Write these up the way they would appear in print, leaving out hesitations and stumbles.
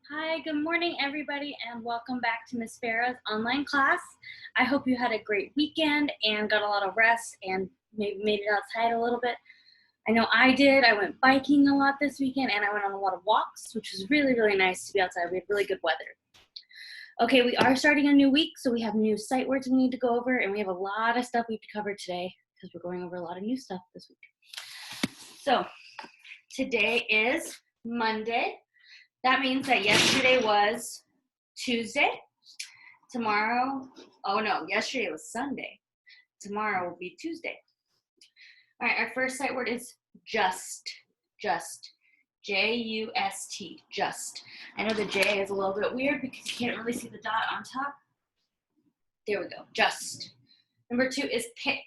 Hi, good morning, everybody, and welcome back to Miss Farah's online class. I hope you had a great weekend and got a lot of rest and maybe made it outside a little bit. I know I did. I went biking a lot this weekend and I went on a lot of walks, which was really, really nice to be outside. We had really good weather. Okay, we are starting a new week, so we have new sight words we need to go over, and we have a lot of stuff we have to cover today because we're going over a lot of new stuff this week. So today is Monday. That means that yesterday was Tuesday. Tomorrow, oh no, yesterday was Sunday. Tomorrow will be Tuesday. All right, our first sight word is just. J-U-S-T, just. I know the J is a little bit weird because you can't really see the dot on top. There we go, just. Number 2 is pick,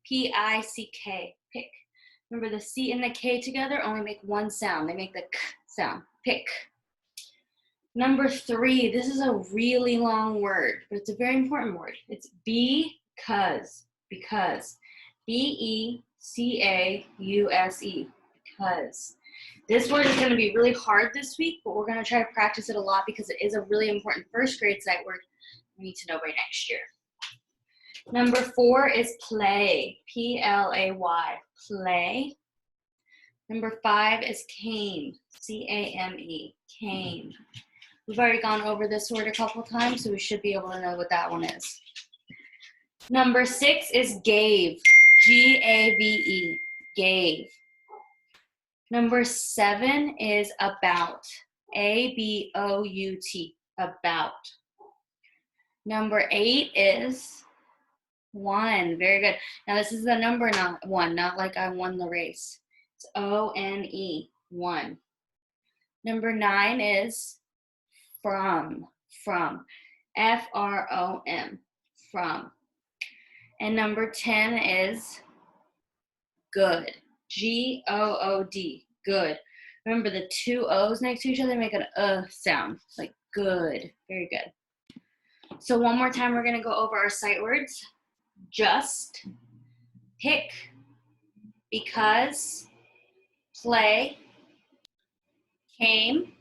P-I-C-K, pick. Remember the C and the K together only make one sound. They make the K sound, pick. Number 3, this is a really long word, but it's a very important word. It's because. B-E-C-A-U-S-E, because. This word is going to be really hard this week, but we're going to try to practice it a lot because it is a really important first grade sight word we need to know by next year. Number 4 is play, P-L-A-Y, play. Number 5 is cane, C-A-M-E, cane. We've already gone over this word a couple times, so we should be able to know what that one is. Number 6 is gave, G-A-V-E, gave. Number 7 is about, A-B-O-U-T, about. Number 8 is one, very good. Now this is the number, not one, not like I won the race. It's O-N-E, one. Number 9 is from, F-R-O-M, from. And number 10 is good, G-O-O-D, good. Remember the 2 O's next to each other make an sound, like good, very good. So one more time, we're gonna go over our sight words. Just, pick, because, play, came,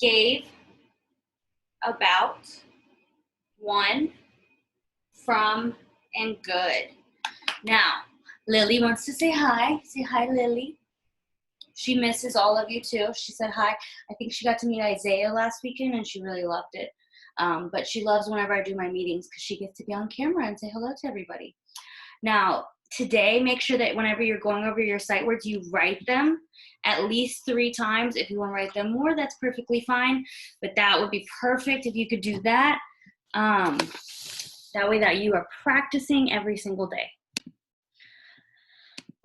gave, about, one, from, and good. Now, Lily wants to say hi. Say hi, Lily. She misses all of you too. She said hi. I think she got to meet Isaiah last weekend and she really loved it. But she loves whenever I do my meetings because she gets to be on camera and say hello to everybody. Now, today, make sure that whenever you're going over your sight words, you write them at least 3 times. If you want to write them more, that's perfectly fine. But that would be perfect if you could do that. That way that you are practicing every single day.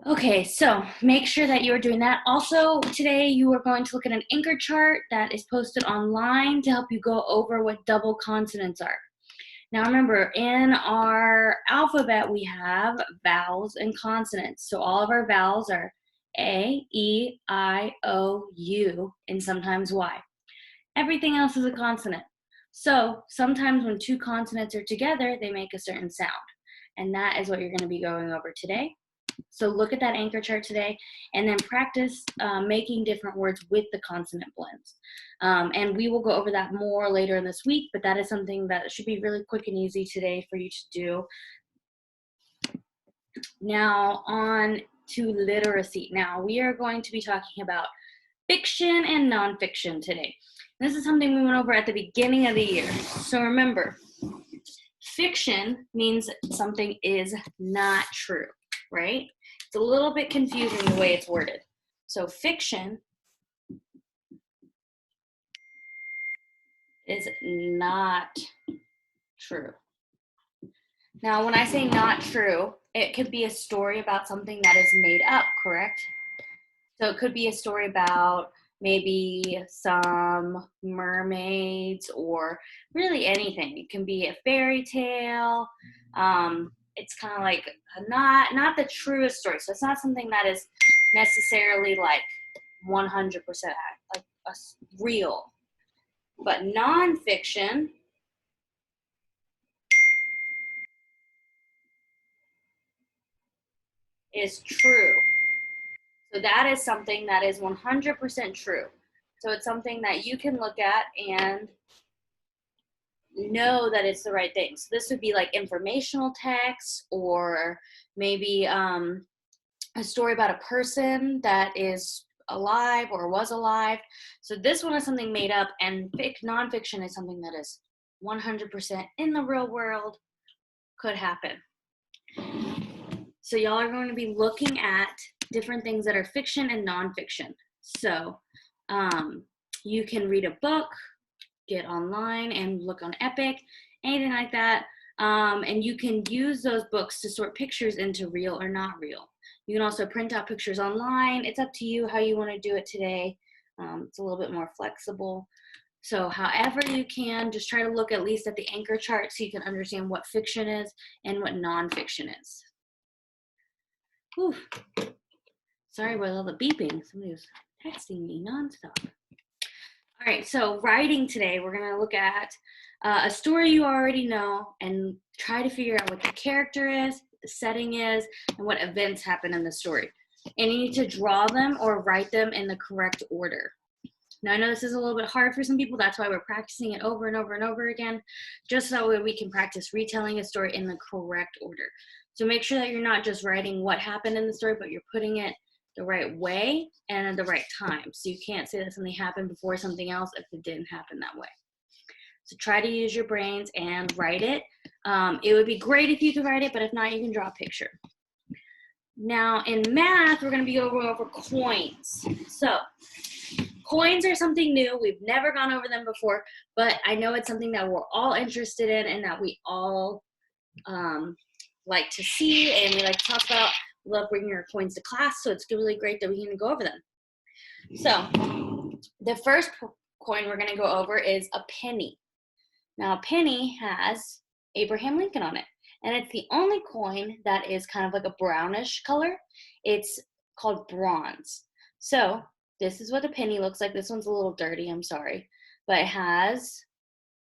Okay, so make sure that you are doing that. Also, today you are going to look at an anchor chart that is posted online to help you go over what double consonants are. Now remember, in our alphabet, we have vowels and consonants. So all of our vowels are A, E, I, O, U, and sometimes Y. Everything else is a consonant. So sometimes when 2 consonants are together, they make a certain sound. And that is what you're going to be going over today. So look at that anchor chart today and then practice making different words with the consonant blends. And we will go over that more later in this week, but that is something that should be really quick and easy today for you to do. Now on to literacy. Now we are going to be talking about fiction and nonfiction today. This is something we went over at the beginning of the year. So remember, fiction means something is not true, right? It's a little bit confusing the way it's worded. So fiction is not true. Now, when I say not true, it could be a story about something that is made up, correct? So it could be a story about maybe some mermaids or really anything. It can be a fairy tale. It's kind of like not the truest story. So it's not something that is necessarily like 100% like real. But nonfiction is true. So that is something that is 100% true. So it's something that you can look at and know that it's the right thing. So this would be like informational text, or maybe a story about a person that is alive or was alive. So this one is something made up, and nonfiction is something that is 100% in the real world, could happen. So y'all are going to be looking at different things that are fiction and nonfiction. So you can read a book, get online and look on Epic, anything like that. And you can use those books to sort pictures into real or not real. You can also print out pictures online. It's up to you how you want to do it today. It's a little bit more flexible. So however you can, just try to look at least at the anchor chart so you can understand what fiction is and what nonfiction is. Whew. Sorry about all the beeping. Somebody was texting me nonstop. All right, so writing today, we're going to look at a story you already know and try to figure out what the character is, what the setting is, and what events happen in the story. And you need to draw them or write them in the correct order. Now, I know this is a little bit hard for some people. That's why we're practicing it over and over and over again, just so we can practice retelling a story in the correct order. So make sure that you're not just writing what happened in the story, but you're putting it the right way and at the right time. So you can't say that something happened before something else if it didn't happen that way. So try to use your brains and write it. It would be great if you could write it, but if not, you can draw a picture. Now in math, we're going to be going over coins. So coins are something new. We've never gone over them before, but I know it's something that we're all interested in and that we all like to see and we like to talk about. We love bringing our coins to class, so it's really great that we can go over them. So the first coin we're going to go over is a penny. Now a penny has Abraham Lincoln on it, and it's the only coin that is kind of like a brownish color. It's called bronze. So this is what a penny looks like. This one's a little dirty, I'm sorry, but it has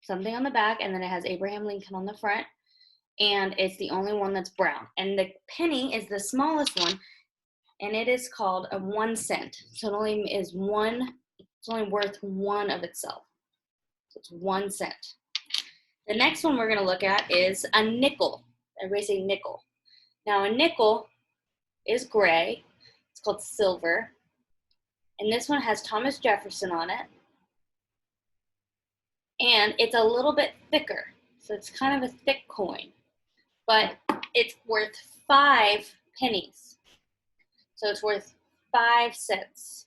something on the back, and then it has Abraham Lincoln on the front, and it's the only one that's brown. And the penny is the smallest one, and it is called a 1 cent. So it only is it's only worth one of itself. So it's 1 cent. The next one we're going to look at is a nickel. Everybody say nickel. Now a nickel is gray. It's called silver. And this one has Thomas Jefferson on it. And it's a little bit thicker. So it's kind of a thick coin. But it's worth 5 pennies. So it's worth 5 cents.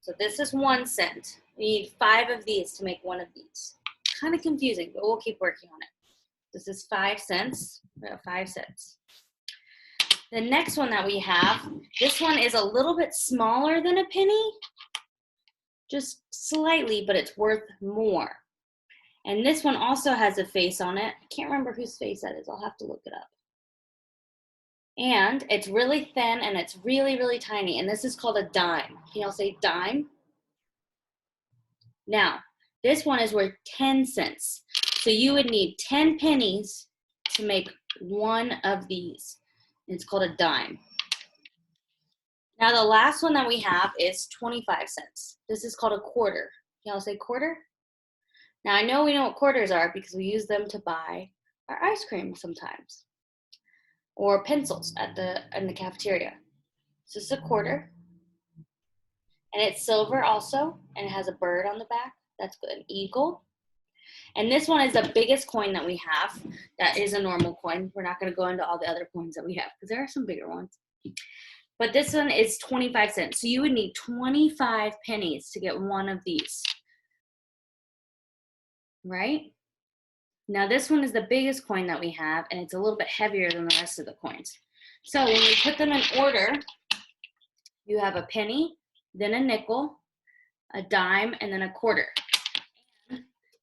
So this is 1 cent. We need 5 of these to make one of these. Kind of confusing, but we'll keep working on it. This is 5 cents. We have 5 cents. The next one that we have, this one is a little bit smaller than a penny, just slightly, but it's worth more. And this one also has a face on it. I can't remember whose face that is. I'll have to look it up. And it's really thin and it's really, really tiny. And this is called a dime. Can y'all say dime? Now, this one is worth 10 cents. So you would need 10 pennies to make one of these. It's called a dime. Now the last one that we have is 25 cents. This is called a quarter. Can y'all say quarter? Now I know we know what quarters are because we use them to buy our ice cream sometimes. Or pencils in the cafeteria. So this is a quarter. And it's silver also, and it has a bird on the back. That's an eagle. And this one is the biggest coin that we have. That is a normal coin. We're not going to go into all the other coins that we have because there are some bigger ones. But this one is 25 cents. So you would need 25 pennies to get one of these. Right? Now this one is the biggest coin that we have, and it's a little bit heavier than the rest of the coins. So when we put them in order, you have a penny, then a nickel, a dime, and then a quarter.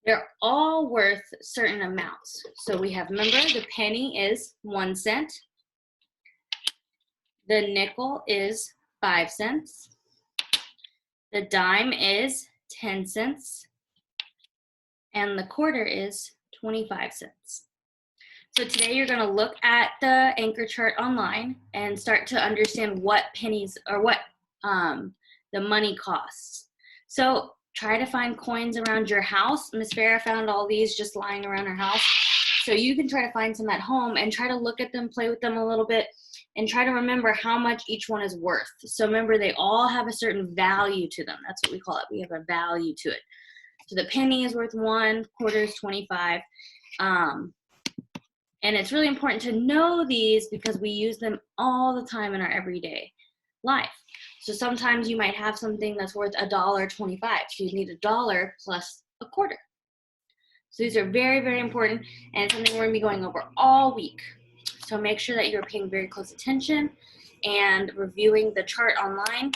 They're all worth certain amounts. So we have, remember, the penny is 1 cent. The nickel is 5 cents. The dime is 10 cents. And the quarter is 25 cents. So today you're going to look at the anchor chart online and start to understand what pennies or what the money costs. So try to find coins around your house. Miss Farah found all these just lying around her house. So you can try to find some at home and try to look at them, play with them a little bit, and try to remember how much each one is worth. So remember, they all have a certain value to them. That's what we call it. We have a value to it. So the penny is worth 1, quarter is 25. And it's really important to know these because we use them all the time in our everyday life. So sometimes you might have something that's worth $1.25. So you need $1 plus a quarter. So these are very, very important, and it's something we're going to be going over all week. So make sure that you're paying very close attention and reviewing the chart online.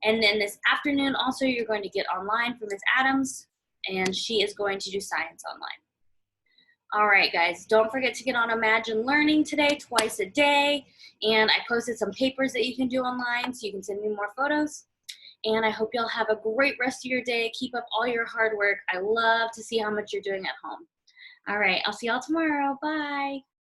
And then this afternoon also you're going to get online from Ms. Adams, and she is going to do science online. All right, guys, don't forget to get on Imagine Learning today, twice a day. And I posted some papers that you can do online, so you can send me more photos. And I hope y'all have a great rest of your day. Keep up all your hard work. I love to see how much you're doing at home. All right, I'll see y'all tomorrow. Bye.